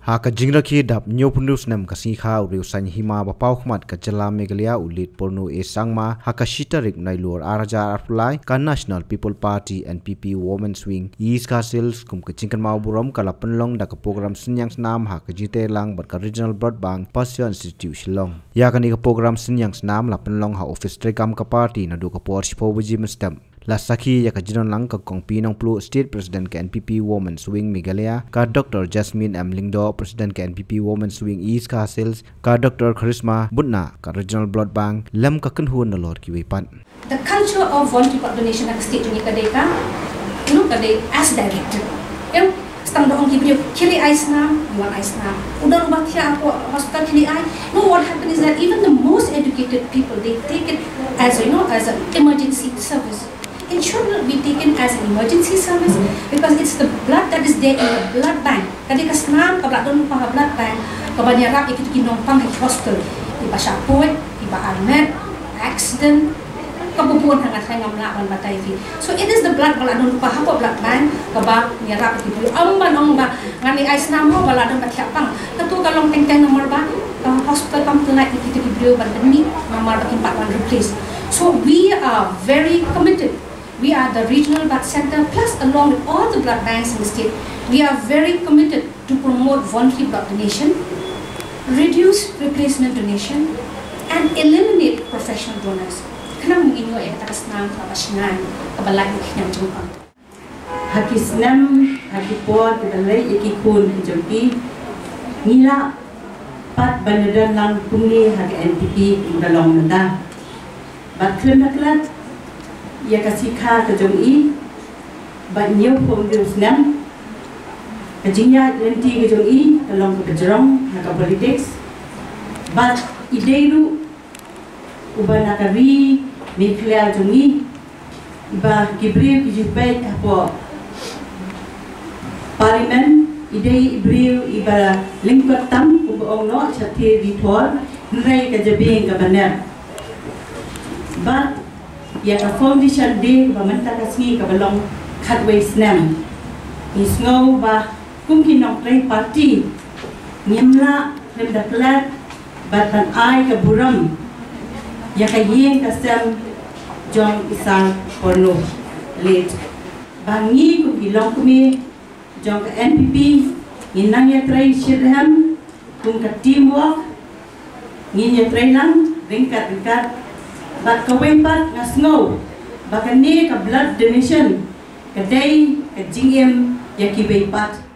Haka jingraki dap nyopundus nam kasingha uriu hima bapau khmat ka jala Meghalaya ulit porno e sangma haka shitarik nailur araja arpulai ka National People Party NPP Women's Wing East Castles kum ka chingkan mau buram kala penlong da ka program synñiang snam haka jite lang bat ka regional broadband Pasya Institute Shillong ya ka ni ka program synñiang snam la penlong ha office trekam ka party na du ka por sipo buji mestam la sakhi ya ka jinon lang ka kongpi nong plu state president ka NPP Women's Wing Meghalaya ka Dr. Jasmine M. Lingdo president ka NPP Women's Wing East Castles ka Dr. Charisma Butna ka regional blood bank lam ka kanhuan na lor ki wepan. The culture of voluntary blood donation at state dunia kadai ka, kadai as directed. Stang doong kibrio kiri ice snam, yuan ice snam. Udah rumah tiap hospital kiri ice. No, what happened is that even the most educated people they take it as as an emergency service. It should not be taken as an emergency service because it's the blood that is there in the blood bank. Kadai snam kabla don pang blood bank, kabanya rap ikut kinong pang hospital. Iba syaput, iba almet, accident. Kebubuhan hangat saya ngamla batai fi. So it is the blood bala don pa hapo blood bank kaba nyarap itu. Amba nong ba ngani ice namo bala don patiap pang. Ketu kalong teng nomor ba hospital pam tonight itu video bandeni nomor 4 replace. So we are very committed. We are the regional blood center plus along with all the blood banks in the state. We are very committed to promote voluntary blood donation, reduce replacement donation and eliminate professional donors. Kenapa mungkin yo kata senang apa senang kebalai yang jumpa. Haki snam, haki pot, kebalai ikikun jumpi. Nila pat bandaran lang kumi haki NPP udalong nanda. Bat kelenaklat ia kasih kah kejungi. Bat nyu pun dia snam. Kejingnya lenti kejungi kalong kejerong haka politics. Bat ideiru ubah nakari Meghalaya jungi iba kibriu kijupai apa parlimen idei ibriu iba lingkot tam ubong no chati ditor nrai ka jabe ka baner ba ya ka foundation day ba manta kasi ka balong khatway snam isngau ba kumkinong play party nimla lemdaklat batan ai ka buram ya ka yin ka sem jong isang porno late bangi ko ilong kumi jong ka NPP inang ya try shirham kung ka teamwork ngin ya try lang ringkat bat ka wempat nga snow baka ni ka blood donation ka day ka jingem ya kibay pat